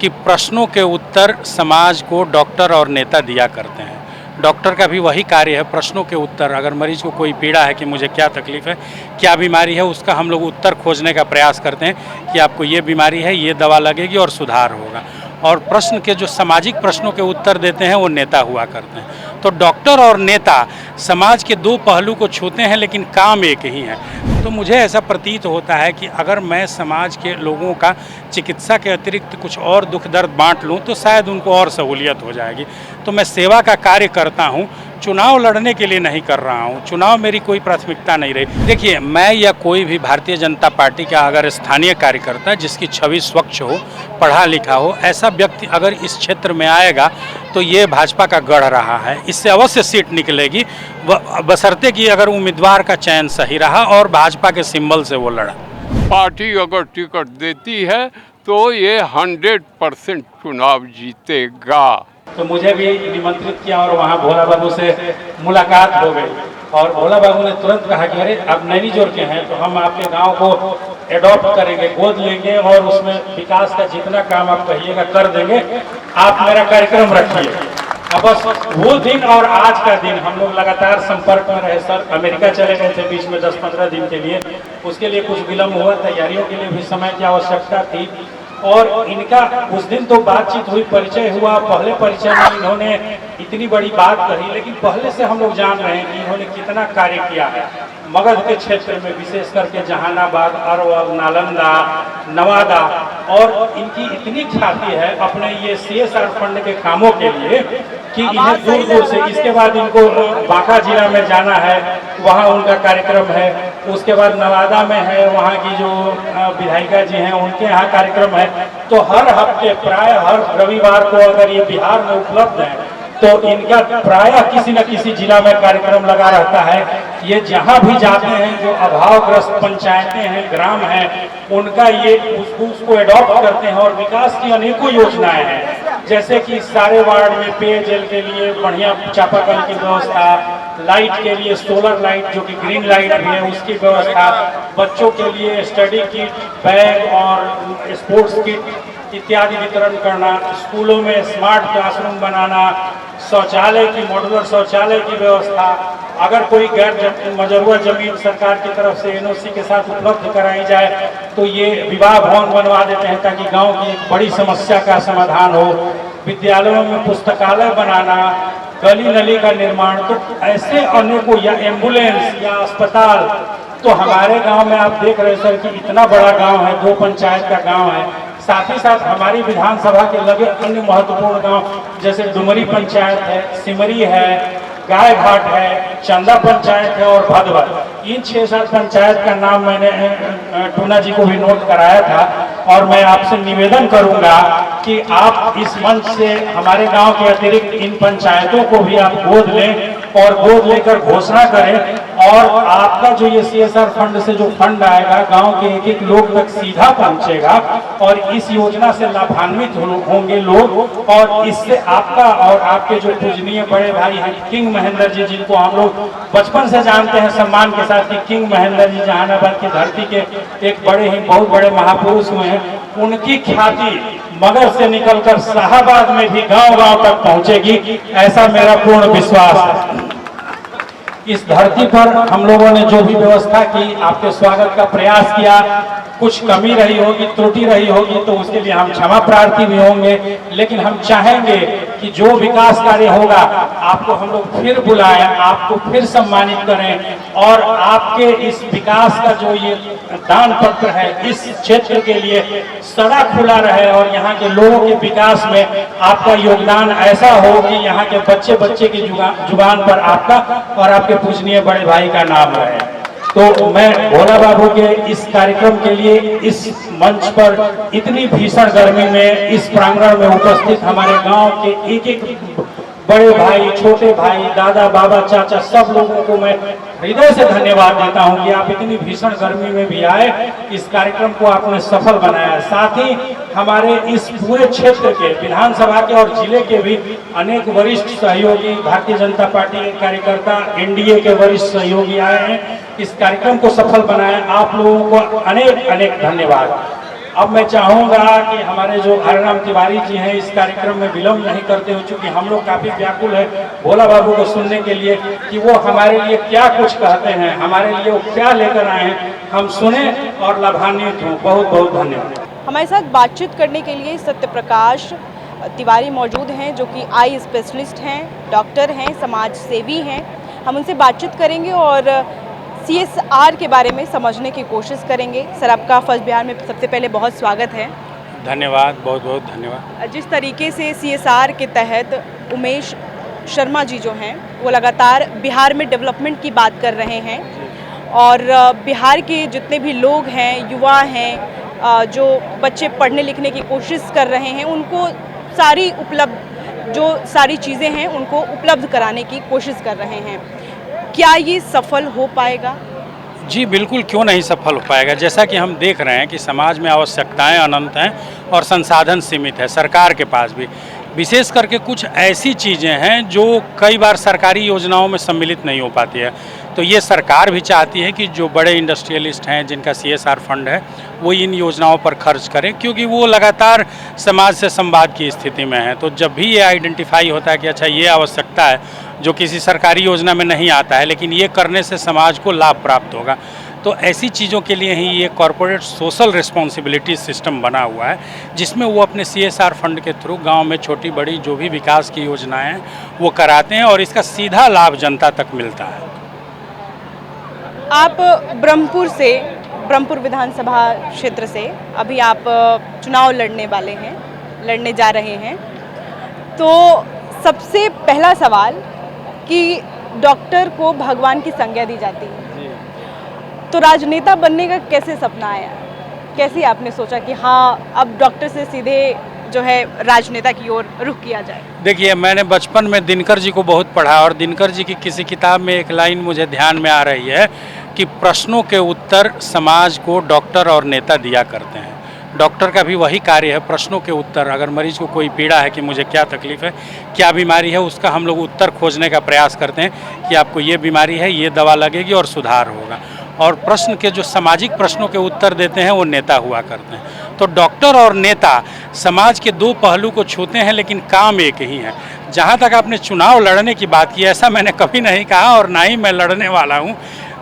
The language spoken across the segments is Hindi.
कि प्रश्नों के उत्तर समाज को डॉक्टर और नेता दिया करते हैं। डॉक्टर का भी वही कार्य है, प्रश्नों के उत्तर। अगर मरीज को कोई पीड़ा है कि मुझे क्या तकलीफ़ है, क्या बीमारी है, उसका हम लोग उत्तर खोजने का प्रयास करते हैं कि आपको ये बीमारी है, ये दवा लगेगी और सुधार होगा। और प्रश्न के जो सामाजिक प्रश्नों के उत्तर देते हैं वो नेता हुआ करते हैं। तो डॉक्टर और नेता समाज के दो पहलू को छूते हैं, लेकिन काम एक ही है। तो मुझे ऐसा प्रतीत होता है कि अगर मैं समाज के लोगों का चिकित्सा के अतिरिक्त कुछ और दुख दर्द बांट लूं तो शायद उनको और सहूलियत हो जाएगी। तो मैं सेवा का कार्य करता हूं, चुनाव लड़ने के लिए नहीं कर रहा हूं। चुनाव मेरी कोई प्राथमिकता नहीं रही। देखिए, मैं या कोई भी भारतीय जनता पार्टी का अगर स्थानीय कार्यकर्ता जिसकी छवि स्वच्छ हो, पढ़ा लिखा हो, ऐसा व्यक्ति अगर इस क्षेत्र में आएगा तो ये भाजपा का गढ़ रहा है, इससे अवश्य सीट निकलेगी, बशर्ते कि अगर उम्मीदवार का चयन सही रहा और भाजपा के सिंबल से वो लड़ा। पार्टी अगर टिकट देती है तो ये 100% चुनाव जीतेगा। तो मुझे भी निमंत्रित किया और वहाँ भोला बाबू से मुलाकात हो गई और भोला बाबू ने तुरंत कहा कि अरे आप नैनी जोर के हैं तो हम आपके गांव को एडॉप्ट करेंगे, गोद लेंगे और उसमें विकास का जितना काम आप कहिएगा कर देंगे, आप मेरा कार्यक्रम रखिए। अब बस वो दिन और आज का दिन हम लोग लगातार संपर्क में रहे। सर अमेरिका चले गए थे बीच में 10-15 दिन के लिए, उसके लिए कुछ विलम्ब हुआ, तैयारियों के लिए भी समय की आवश्यकता थी और इनका उस दिन तो बातचीत हुई, परिचय हुआ। पहले परिचय में इन्होंने इतनी बड़ी बात कही, लेकिन पहले से हम लोग जान रहे हैं कि इन्होंने कितना कार्य किया है मगध के क्षेत्र में, विशेष करके जहानाबाद, अरवल, नालंदा, नवादा। और इनकी इतनी ख्याति है अपने ये CSR फंड के कामों के लिए कि इन्हें दूर दूर से, इसके बाद इनको बांका जिला में जाना है, वहाँ उनका कार्यक्रम है। उसके बाद नवादा में है, वहाँ की जो विधायिका जी हैं उनके यहाँ कार्यक्रम है। तो हर हफ्ते प्राय हर रविवार को अगर ये बिहार में उपलब्ध है तो इनका प्रायः किसी न किसी जिला में कार्यक्रम लगा रहता है। ये जहाँ भी जाते हैं, जो अभावग्रस्त पंचायतें हैं, ग्राम हैं, उनका ये उसको एडॉप्ट करते हैं और विकास की अनेकों योजनाएं हैं, जैसे कि सारे वार्ड में पेयजल के लिए बढ़िया चापाकल की व्यवस्था, लाइट के लिए सोलर लाइट जो कि ग्रीन लाइट भी है उसकी व्यवस्था, बच्चों के लिए स्टडी किट, बैग और स्पोर्ट्स किट इत्यादि वितरण करना, स्कूलों में स्मार्ट क्लासरूम बनाना, शौचालय की मॉड्यूलर शौचालय की व्यवस्था। अगर कोई गैर मजरूआ जमीन सरकार की तरफ से NOC के साथ उपलब्ध कराई जाए तो ये विवाह भवन बनवा देते हैं ताकि गांव की एक बड़ी समस्या का समाधान हो। विद्यालयों में पुस्तकालय बनाना, गली नली का निर्माण, तो ऐसे अनेकों, या एम्बुलेंस या अस्पताल। तो हमारे गांव में आप देख रहे सर कि इतना बड़ा गांव है, 2 पंचायत का गांव है। साथ ही साथ हमारी विधानसभा के लगे अन्य महत्वपूर्ण गांव जैसे डुमरी पंचायत है, सिमरी है, गाय घाट है, चंदा पंचायत है और भदवर। इन 6-7 पंचायत का नाम मैंने टूना जी को भी नोट कराया था और मैं आपसे निवेदन करूंगा कि आप इस मंच से हमारे गांव के अतिरिक्त इन पंचायतों को भी आप गोद लें और गोद लेकर घोषणा करें और आपका जो ये CSR फंड से जो फंड आएगा गांव के एक एक लोग तक सीधा पहुंचेगा और इस योजना से लाभान्वित होंगे लोग। और इससे आपका और आपके जो पूजनीय बड़े भाई हैं किंग महेंद्र जी, जिनको हम लोग बचपन से जानते हैं सम्मान के साथ कि किंग महेंद्र जी जहानाबाद की धरती के एक बड़े ही बहुत बड़े महापुरुष हुए हैं, उनकी ख्याति मगध से निकलकर शाहाबाद में भी गांव-गांव तक पहुंचेगी, ऐसा मेरा पूर्ण विश्वास है। इस धरती पर हम लोगों ने जो भी व्यवस्था की, आपके स्वागत का प्रयास किया, कुछ कमी रही होगी, त्रुटि रही होगी तो उसके लिए हम क्षमा प्रार्थी भी होंगे, लेकिन हम चाहेंगे कि जो विकास कार्य होगा आपको हम लोग फिर बुलाएं, आपको फिर सम्मानित करें और आपके इस विकास का जो ये दान पत्र है इस क्षेत्र के लिए सदा खुला रहे और यहाँ के लोगों के विकास में आपका योगदान ऐसा हो कि यहाँ के बच्चे बच्चे की जुबान पर आपका और आपके पूजनीय बड़े भाई का नाम रहे। तो मैं भोला बाबू के इस कार्यक्रम के लिए इस मंच पर इतनी भीषण गर्मी में इस प्रांगण में उपस्थित हमारे गांव के एक एक बड़े भाई, छोटे भाई, दादा, बाबा, चाचा, सब लोगों को मैं हृदय से धन्यवाद देता हूं कि आप इतनी भीषण गर्मी में भी आए, इस कार्यक्रम को आपने सफल बनाया। साथ ही हमारे इस पूरे क्षेत्र के विधानसभा के और जिले के भी अनेक वरिष्ठ सहयोगी, भारतीय जनता पार्टी के कार्यकर्ता, NDA के वरिष्ठ सहयोगी आए हैं, इस कार्यक्रम को सफल बनाया। आप लोगों को अनेक अनेक धन्यवाद। अब मैं चाहूँगा कि हमारे जो हरिराम तिवारी जी हैं इस कार्यक्रम में विलम्ब नहीं करते हुए, चूँकि हम लोग काफ़ी व्याकुल है भोला बाबू को सुनने के लिए कि वो हमारे लिए क्या कुछ कहते हैं, हमारे लिए वो क्या लेकर आए हैं, हम सुने और लाभान्वित हों। बहुत बहुत धन्यवाद। हमारे साथ बातचीत करने के लिए सत्यप्रकाश तिवारी मौजूद हैं, जो कि आई स्पेशलिस्ट हैं, डॉक्टर हैं, समाज सेवी हैं। हम उनसे बातचीत करेंगे और CSR के बारे में समझने की कोशिश करेंगे। सर, आपका फर्स्ट बिहार में सबसे पहले बहुत स्वागत है। धन्यवाद, बहुत बहुत धन्यवाद। जिस तरीके से CSR के तहत उमेश शर्मा जी जो हैं वो लगातार बिहार में डेवलपमेंट की बात कर रहे हैं और बिहार के जितने भी लोग हैं, युवा हैं, जो बच्चे पढ़ने लिखने की कोशिश कर रहे हैं, उनको सारी चीज़ें हैं उनको उपलब्ध कराने की कोशिश कर रहे हैं। क्या ये सफल हो पाएगा? जी बिल्कुल, क्यों नहीं सफल हो पाएगा। जैसा कि हम देख रहे हैं कि समाज में आवश्यकताएं अनंत हैं और संसाधन सीमित है सरकार के पास भी। विशेष करके कुछ ऐसी चीज़ें हैं जो कई बार सरकारी योजनाओं में सम्मिलित नहीं हो पाती है। तो ये सरकार भी चाहती है कि जो बड़े इंडस्ट्रियलिस्ट हैं जिनका CSR फंड है वो इन योजनाओं पर खर्च करें, क्योंकि वो लगातार समाज से संवाद की स्थिति में है। तो जब भी ये आइडेंटिफाई होता है कि अच्छा ये आवश्यकता है जो किसी सरकारी योजना में नहीं आता है, लेकिन ये करने से समाज को लाभ प्राप्त होगा, तो ऐसी चीज़ों के लिए ही ये कॉरपोरेट सोशल रिस्पॉन्सिबिलिटी सिस्टम बना हुआ है, जिसमें वो अपने CSR फंड के थ्रू गांव में छोटी बड़ी जो भी विकास की योजनाएं हैं वो कराते हैं और इसका सीधा लाभ जनता तक मिलता है। आप ब्रह्मपुर विधानसभा क्षेत्र से अभी आप चुनाव लड़ने जा रहे हैं, तो सबसे पहला सवाल कि डॉक्टर को भगवान की संज्ञा दी जाती है, तो राजनेता बनने का कैसे सपना आया? कैसे आपने सोचा कि हाँ अब डॉक्टर से सीधे जो है राजनेता की ओर रुख किया जाए? देखिए, मैंने बचपन में दिनकर जी को बहुत पढ़ा और दिनकर जी की किसी किताब में एक लाइन मुझे ध्यान में आ रही है कि प्रश्नों के उत्तर समाज को डॉक्टर और नेता दिया करते हैं। डॉक्टर का भी वही कार्य है, प्रश्नों के उत्तर। अगर मरीज को कोई पीड़ा है कि मुझे क्या तकलीफ़ है, क्या बीमारी है, उसका हम लोग उत्तर खोजने का प्रयास करते हैं कि आपको ये बीमारी है, ये दवा लगेगी और सुधार होगा। और प्रश्न के जो सामाजिक प्रश्नों के उत्तर देते हैं वो नेता हुआ करते हैं। तो डॉक्टर और नेता समाज के दो पहलू को छूते हैं, लेकिन काम एक ही है। जहाँ तक आपने चुनाव लड़ने की बात की, ऐसा मैंने कभी नहीं कहा और ना ही मैं लड़ने वाला हूँ।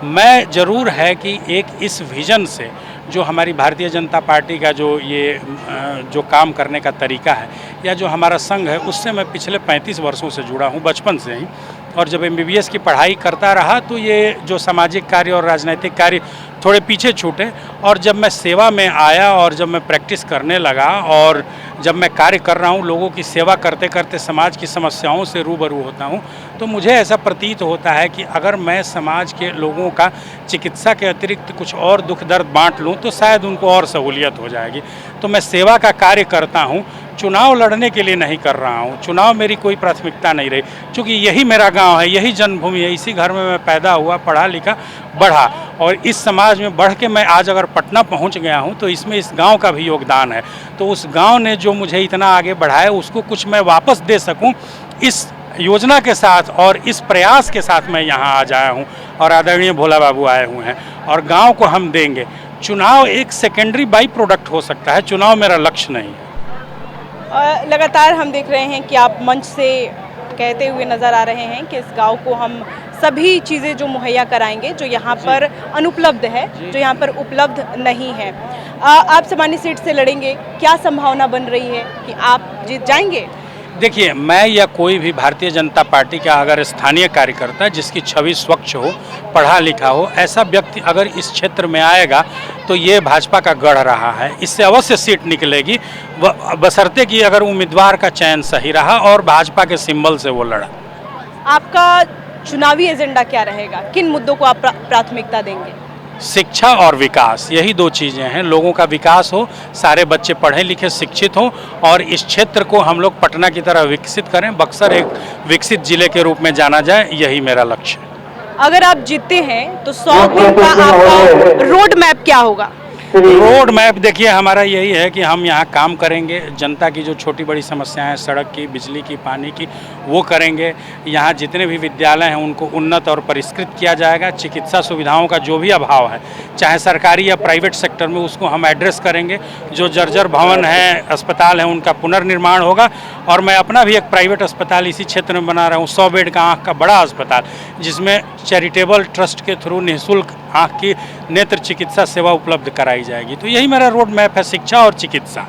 मैं ज़रूर है कि एक इस विज़न से जो हमारी भारतीय जनता पार्टी का जो काम करने का तरीका है या जो हमारा संघ है, उससे मैं पिछले 35 वर्षों से जुड़ा हूँ, बचपन से ही। और जब MBBS की पढ़ाई करता रहा तो ये जो सामाजिक कार्य और राजनीतिक कार्य थोड़े पीछे छूटे, और जब मैं सेवा में आया और जब मैं प्रैक्टिस करने लगा और जब मैं कार्य कर रहा हूँ, लोगों की सेवा करते करते समाज की समस्याओं से रूबरू होता हूँ, तो मुझे ऐसा प्रतीत होता है कि अगर मैं समाज के लोगों का चिकित्सा के अतिरिक्त कुछ और दुख दर्द बांट लूँ तो शायद उनको और सहूलियत हो जाएगी। तो मैं सेवा का कार्य करता हूँ, चुनाव लड़ने के लिए नहीं कर रहा हूँ। चुनाव मेरी कोई प्राथमिकता नहीं रही, क्योंकि यही मेरा गांव है, यही जन्मभूमि है, इसी घर में मैं पैदा हुआ, पढ़ा लिखा, बढ़ा, और इस समाज में बढ़ के मैं आज अगर पटना पहुँच गया हूँ तो इसमें इस गांव का भी योगदान है। तो उस गांव ने जो मुझे इतना आगे बढ़ाया, उसको कुछ मैं वापस दे सकूँ, इस योजना के साथ और इस प्रयास के साथ मैं यहाँ आ जाया हूँ और आदरणीय भोला बाबू आए हुए हैं और गाँव को हम देंगे। चुनाव एक सेकेंडरी बाई प्रोडक्ट हो सकता है, चुनाव मेरा लक्ष्य नहीं है। लगातार हम देख रहे हैं कि आप मंच से कहते हुए नज़र आ रहे हैं कि इस गांव को हम सभी चीज़ें जो मुहैया कराएंगे जो यहाँ पर अनुपलब्ध है, जो यहाँ पर उपलब्ध नहीं है। आप सामान्य सीट से लड़ेंगे, क्या संभावना बन रही है कि आप जीत जाएंगे? देखिए, मैं या कोई भी भारतीय जनता पार्टी का अगर स्थानीय कार्यकर्ता जिसकी छवि स्वच्छ हो, पढ़ा लिखा हो, ऐसा व्यक्ति अगर इस क्षेत्र में आएगा तो ये भाजपा का गढ़ रहा है, इससे अवश्य सीट निकलेगी, बशर्ते कि अगर उम्मीदवार का चयन सही रहा और भाजपा के सिंबल से वो लड़ा। आपका चुनावी एजेंडा क्या रहेगा? किन मुद्दों को आप प्राथमिकता देंगे? शिक्षा और विकास, यही दो चीज़ें हैं। लोगों का विकास हो, सारे बच्चे पढ़े लिखे शिक्षित हों और इस क्षेत्र को हम लोग पटना की तरह विकसित करें, बक्सर एक विकसित जिले के रूप में जाना जाए, यही मेरा लक्ष्य है। अगर आप जीतते हैं तो 100 दिन का आपका रोड मैप क्या होगा? रोड मैप देखिए हमारा यही है कि हम यहाँ काम करेंगे, जनता की जो छोटी बड़ी समस्याएं हैं, सड़क की, बिजली की, पानी की, वो करेंगे। यहाँ जितने भी विद्यालय हैं उनको उन्नत और परिष्कृत किया जाएगा। चिकित्सा सुविधाओं का जो भी अभाव है, चाहे सरकारी या प्राइवेट सेक्टर में, उसको हम एड्रेस करेंगे। जो जर्जर भवन है, अस्पताल हैं, उनका पुनर्निर्माण होगा। और मैं अपना भी एक प्राइवेट अस्पताल इसी क्षेत्र में बना रहा हूँ, 100 बेड का आँख का बड़ा अस्पताल, जिसमें चैरिटेबल ट्रस्ट के थ्रू निःशुल्क आँख की नेत्र चिकित्सा सेवा उपलब्ध कराई जाएगी। तो यही मेरा रोड मैप है, शिक्षा और चिकित्सा।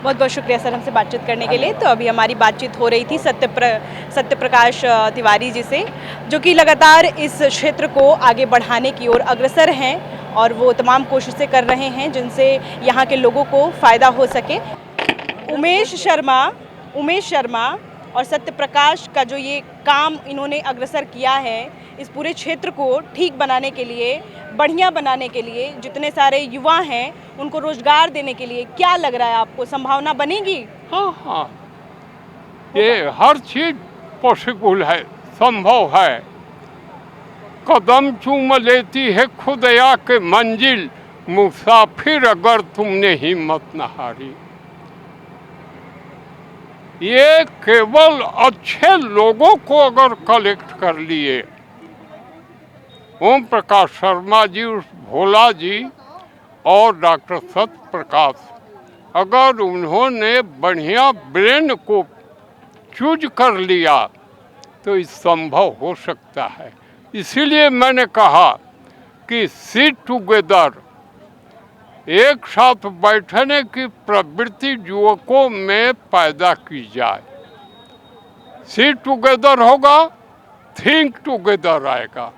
बहुत बहुत शुक्रिया सर हमसे बातचीत करने के लिए। तो अभी हमारी बातचीत हो रही थी सत्य प्रकाश तिवारी जी से, जो कि लगातार इस क्षेत्र को आगे बढ़ाने की ओर अग्रसर हैं और वो तमाम कोशिशें कर रहे हैं जिनसे यहाँ के लोगों को फ़ायदा हो सके। उमेश शर्मा और सत्य प्रकाश का जो ये काम इन्होंने अग्रसर किया है, इस पूरे क्षेत्र को ठीक बनाने के लिए, बढ़िया बनाने के लिए, जितने सारे युवा हैं उनको रोजगार देने के लिए, क्या लग रहा है आपको, संभावना बनेगी? हाँ, ये हर चीज पॉसिबल है, संभव है। कदम चूम लेती है खुदया के मंजिल, मुसाफिर अगर तुमने हिम्मत न हारी। ये केवल अच्छे लोगों को अगर कलेक्ट कर लिए, ओम प्रकाश शर्मा जी, भोला जी और डॉक्टर सत्य प्रकाश, अगर उन्होंने बढ़िया ब्रेन को चूज कर लिया तो ये संभव हो सकता है। इसीलिए मैंने कहा कि सिट टुगेदर, एक साथ बैठने की प्रवृत्ति युवकों में पैदा की जाए। सिट टुगेदर होगा, थिंक टुगेदर आएगा।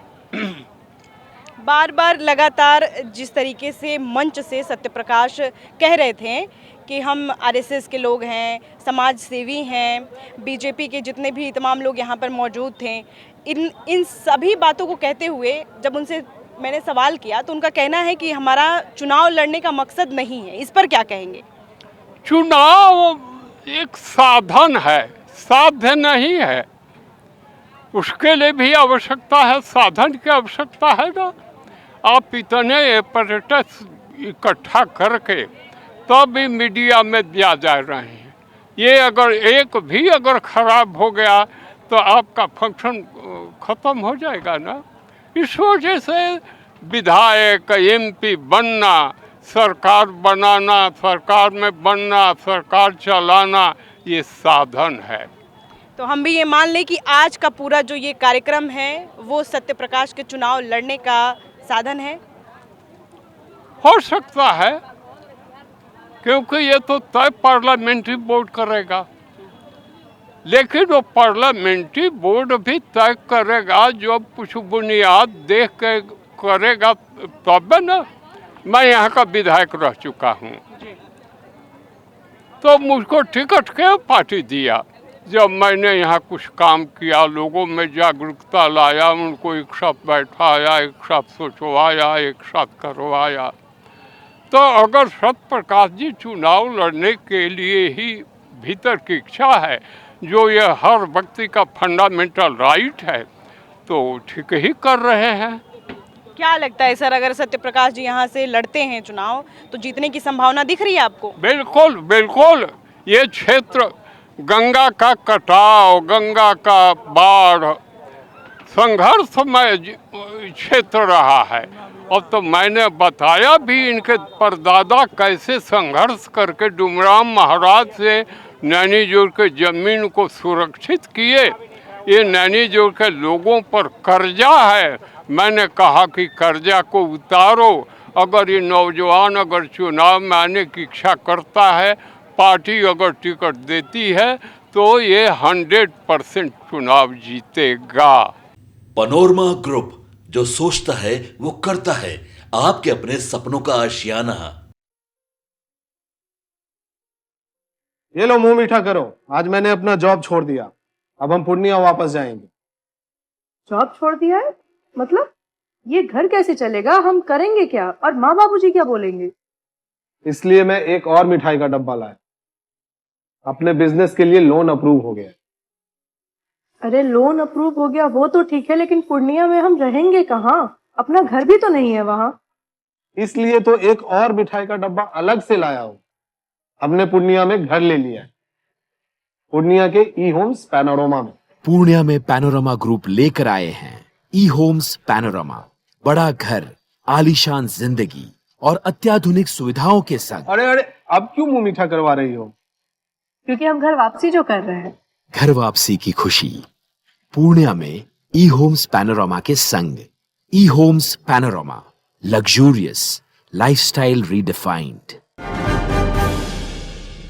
बार बार लगातार जिस तरीके से मंच से सत्य प्रकाश कह रहे थे कि हम आरएसएस के लोग हैं, समाज सेवी हैं, बीजेपी के जितने भी तमाम लोग यहाँ पर मौजूद थे, इन सभी बातों को कहते हुए जब उनसे मैंने सवाल किया तो उनका कहना है कि हमारा चुनाव लड़ने का मकसद नहीं है। इस पर क्या कहेंगे? चुनाव एक साधन है, साध्य नहीं है। उसके लिए भी आवश्यकता है, साधन की आवश्यकता है ना। आप इतने पर्यटक इकट्ठा करके तब भी मीडिया में दिया जा रहे हैं। ये अगर एक भी अगर खराब हो गया तो आपका फंक्शन खत्म हो जाएगा ना। इस वजह से विधायक, एमपी बनना, सरकार बनाना, सरकार में बनना, सरकार चलाना, ये साधन है। तो हम भी ये मान लें कि आज का पूरा जो ये कार्यक्रम है वो सत्य प्रकाश के चुनाव लड़ने का साधन है? हो सकता है, क्योंकि ये तो तय पार्लियामेंट्री बोर्ड करेगा। लेकिन वो पार्लियामेंट्री बोर्ड भी तय करेगा, जो कुछ बुनियाद देख के करेगा तब ना। मैं यहाँ का विधायक रह चुका हूँ, तो मुझको टिकट क्यों पार्टी दिया? जब मैंने यहाँ कुछ काम किया, लोगों में जागरूकता लाया, उनको एक साथ बैठाया, एक साथ सोचवाया, एक साथ करवाया। तो अगर सत्य प्रकाश जी चुनाव लड़ने के लिए ही भीतर की इच्छा है, जो ये हर व्यक्ति का फंडामेंटल राइट है, तो ठीक ही कर रहे हैं। क्या लगता है सर, अगर सत्य प्रकाश जी यहाँ से लड़ते हैं चुनाव तो जीतने की संभावना दिख रही है आपको? बिल्कुल बिल्कुल। ये क्षेत्र गंगा का कटाव, गंगा का बाढ़, संघर्षमय क्षेत्र रहा है। अब तो मैंने बताया भी इनके परदादा कैसे संघर्ष करके डुमराम महाराज से नैनीजोर के जमीन को सुरक्षित किए। ये नैनीजोर के लोगों पर कर्जा है। मैंने कहा कि कर्जा को उतारो। अगर ये नौजवान अगर चुनाव में आने की इच्छा करता है, पार्टी अगर टिकट देती है, तो ये 100% चुनाव जीतेगा। पनोरमा ग्रुप, जो सोचता है वो करता है। आपके अपने सपनों का आशियाना। ये लो, मुंह मीठा करो। आज मैंने अपना जॉब छोड़ दिया, अब हम पूर्णिया वापस जाएंगे। जॉब छोड़ दिया है? मतलब ये घर कैसे चलेगा? हम करेंगे क्या? और माँ बाबूजी क्या बोलेंगे? इसलिए मैं एक और मिठाई का डब्बा लाया। अपने बिजनेस के लिए लोन अप्रूव हो गया। अरे लोन अप्रूव हो गया वो तो ठीक है, लेकिन पूर्णिया में हम रहेंगे कहाँ? अपना घर भी तो नहीं है वहाँ। इसलिए तो एक और मिठाई का डब्बा अलग से लाया हूं। हमने पूर्णिया में घर ले लिया है, पूर्णिया के ई होम्स पैनोरमा में। पूर्णिया में पैनोरमा ग्रुप लेकर आए हैं ई होम्स पैनोरमा। बड़ा घर, आलीशान जिंदगी और अत्याधुनिक सुविधाओं के संग। अरे अरे, अब क्यों मुंह मीठा करवा रही हो? क्योंकि हम घर वापसी जो कर रहे हैं। घर वापसी की खुशी पूर्णिया में ई होम्स पैनोरमा के संग। E homes panorama, luxurious lifestyle redefined.